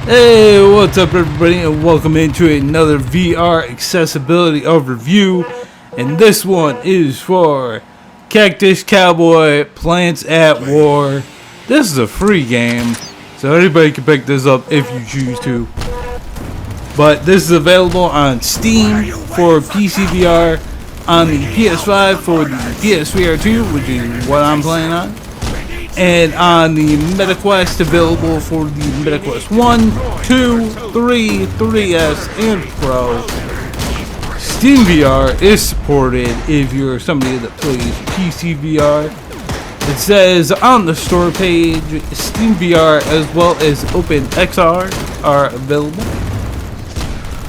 Hey, what's up everybody, and welcome into another VR accessibility overview. And this one is for Cactus Cowboy Plants at War. This is a free game, so anybody can pick this up if you choose to. But this is available on Steam for PC VR, on the PS5 for the PSVR 2, which is what I'm playing on, and on the MetaQuest available for the MetaQuest 1, 2, 3, 3S, and Pro. Steam VR is supported if you're somebody that plays PC VR. It says on the store page, Steam VR as well as OpenXR are available.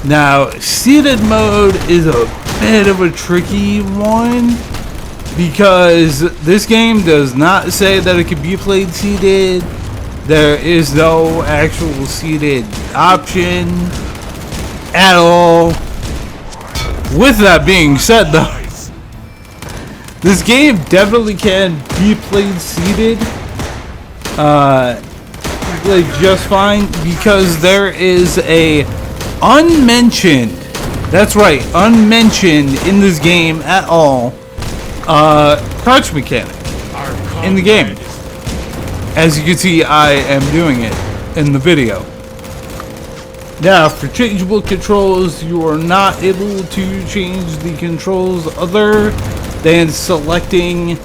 Now, seated mode is a bit of a tricky one, because this game does not say that it can be played seated. There is no actual seated option at all. With that being said though, this game definitely can be played seated just fine, because there is a unmentioned, that's right, unmentioned in this game at all, crouch mechanic in the game. As you can see, I am doing it in the video. Now, for changeable controls, you are not able to change the controls other than selecting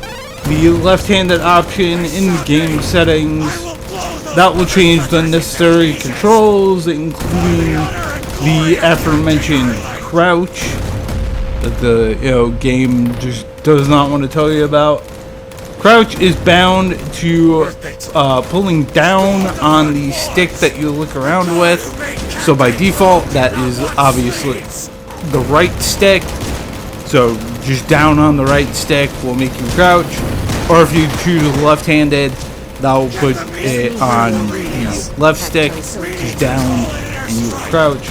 the left-handed option in the game settings. That will change the necessary controls, including the aforementioned crouch that the game just does not want to tell you about. Crouch is bound to pulling down on the stick that you look around with. So by default, that is obviously the right stick. So just down on the right stick will make you crouch. Or if you choose left-handed, that will put it on left stick, just down, and you will crouch.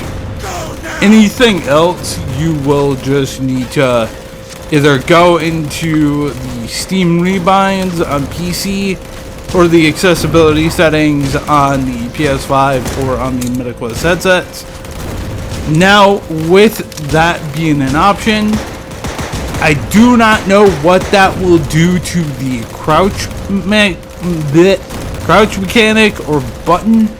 Anything else, you will just need to either go into the Steam rebinds on PC or the accessibility settings on the PS5 or on the MetaQuest headsets. Now, with that being an option, I do not know what that will do to the crouch mechanic or button,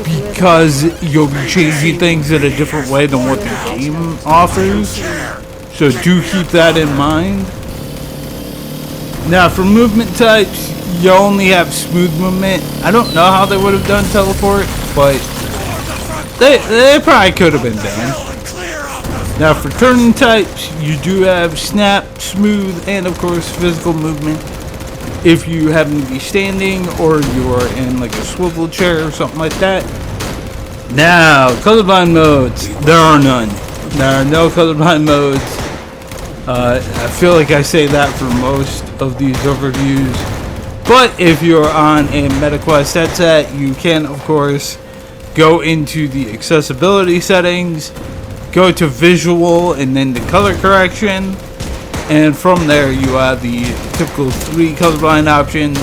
because you'll be changing things in a different way than what the game offers. So do keep that in mind. Now, for movement types, you only have smooth movement. I don't know how they would have done teleport, but they probably could have been done. Now, for turning types, you do have snap, smooth, and of course physical movement if you happen to be standing or you are in like a swivel chair or something like that. Now, colorblind modes, there are none. There are no colorblind modes. I feel like I say that for most of these overviews, but if you're on a MetaQuest headset, you can of course go into the accessibility settings, go to visual, and then the color correction, and from there you have the typical 3 colorblind options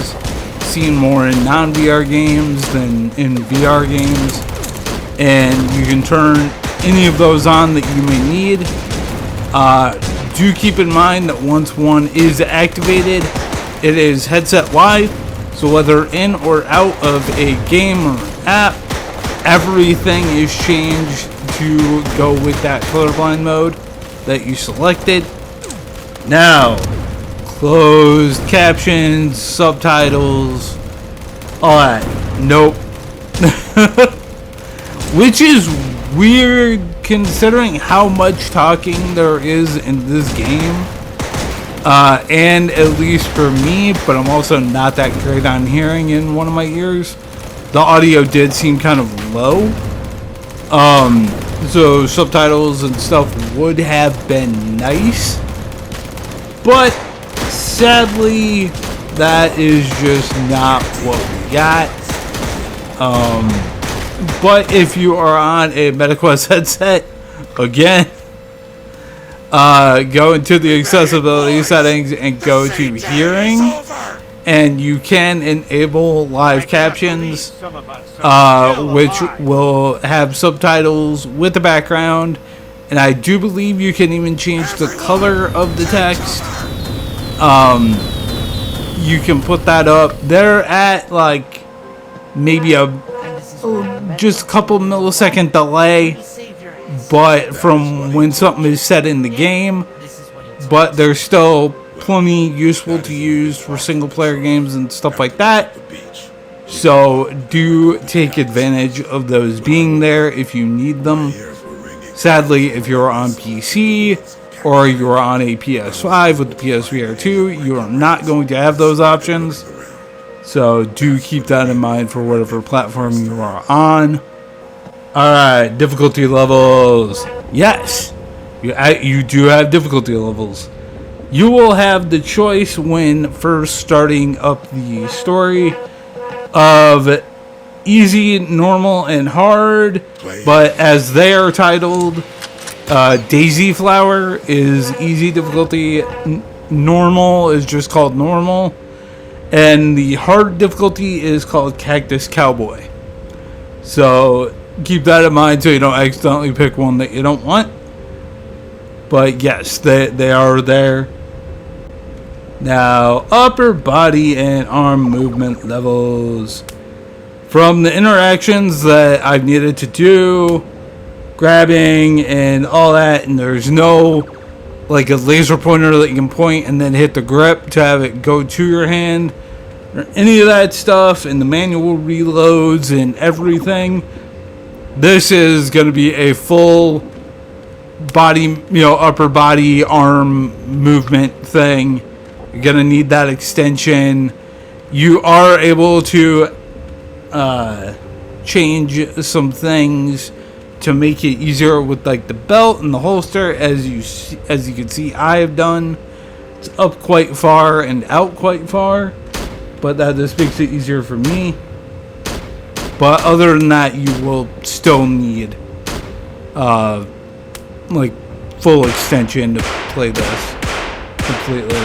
seen more in non-VR games than in VR games, and you can turn any of those on that you may need. Do keep in mind that once one is activated, it is headset wide, so whether in or out of a game or app, everything is changed to go with that colorblind mode that you selected. Now, closed captions, subtitles, all that, nope. Which is weird considering how much talking there is in this game, and at least for me, but I'm also not that great on hearing in one of my ears. The audio did seem kind of low, so subtitles and stuff would have been nice, but sadly that is just not what we got. But if you are on a MetaQuest headset, again, go into the accessibility settings and go to hearing, and you can enable live captions, which will have subtitles with the background, and I do believe you can even change the color of the text. You can put that up. They're at like maybe just a couple millisecond delay, but from when something is set in the game, but they're still plenty useful to use for single player games and stuff like that. So do take advantage of those being there if you need them. Sadly, if you're on PC or you're on a PS5 with the PSVR 2, you are not going to have those options. So do keep that in mind for whatever platform you are on. Alright, difficulty levels. Yes, you do have difficulty levels. You will have the choice when first starting up the story of easy, normal, and hard. But as they are titled, Daisy Flower is easy difficulty. Normal is just called normal. And the hard difficulty is called Cactus Cowboy. So keep that in mind so you don't accidentally pick one that you don't want. But yes, they are there. Now, upper body and arm movement levels. From the interactions that I've needed to do, grabbing and all that, and there's no like a laser pointer that you can point and then hit the grip to have it go to your hand, or any of that stuff, and the manual reloads and everything. This is going to be a full body, upper body arm movement thing. You're going to need that extension. You are able to change some things to make it easier with like the belt and the holster, as you can see I have done. It's up quite far and out quite far, but that just makes it easier for me. But other than that, you will still need like full extension to play this completely.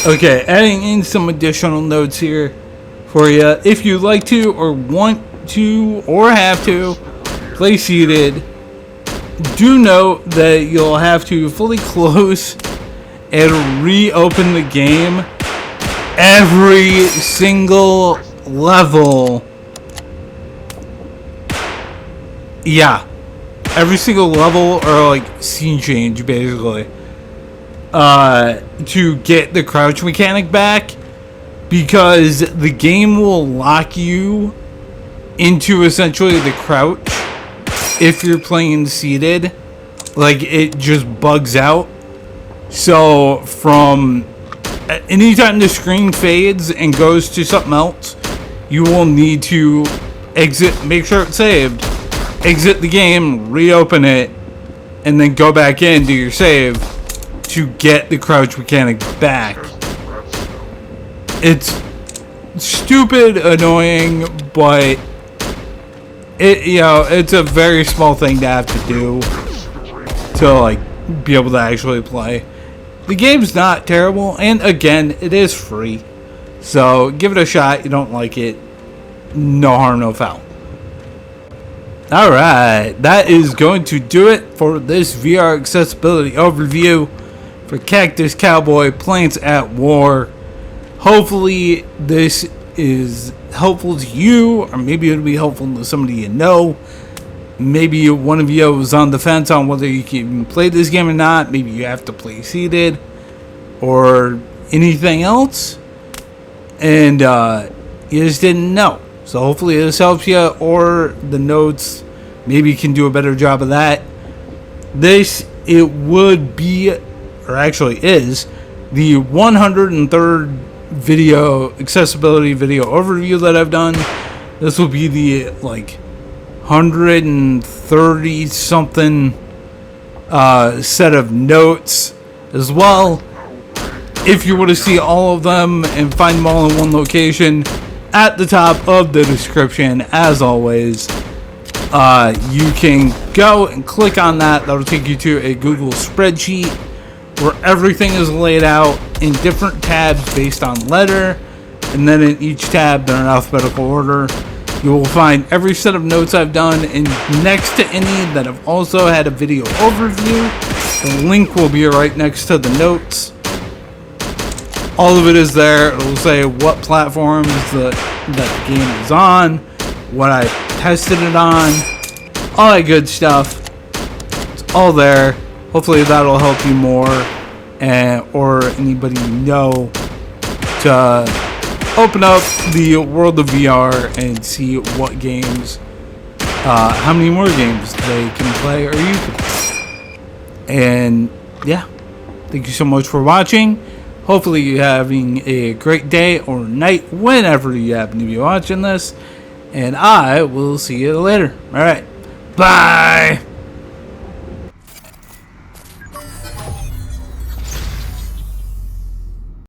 Okay, adding in some additional notes here for you. If you'd like to or want to or have to play seated, do note that you'll have to fully close and reopen the game every single level. Yeah, every single level or like scene change basically, to get the crouch mechanic back, because the game will lock you into essentially the crouch if you're playing seated. Like, it just bugs out. So from anytime the screen fades and goes to something else, you will need to exit, make sure it's saved, exit the game, reopen it, and then go back in to your save to get the crouch mechanic back. It's stupid, annoying, but it's a very small thing to have to do to like be able to actually play. The game's not terrible, and again, it is free, so give it a shot. You don't like it, no harm, no foul. Alright, that is going to do it for this VR accessibility overview for Cactus Cowboy Plants at War. Hopefully this is helpful to you, or maybe it'll be helpful to somebody you know. Maybe one of you was on the fence on whether you can play this game or not. Maybe you have to play seated or anything else, and you just didn't know. So hopefully this helps you, or the notes maybe can do a better job of that. It would be, or actually is, the 103rd video accessibility video overview that I've done. This will be the like 130 something set of notes as well. If you want to see all of them and find them all in one location, at the top of the description, as always, you can go and click on that. That'll take you to a Google spreadsheet where everything is laid out in different tabs based on letter, And then in each tab, they're in alphabetical order. You will find every set of notes I've done, and next to any that have also had a video overview, the link will be right next to the notes. All of it is there. It will say what platforms that the game is on, what I tested it on, all that good stuff. It's all there. Hopefully that'll help you more, or anybody you know, to open up the world of VR and see what games, how many more games they can play or you can play. And yeah, thank you so much for watching. Hopefully you're having a great day or night whenever you happen to be watching this. And I will see you later. Alright, bye!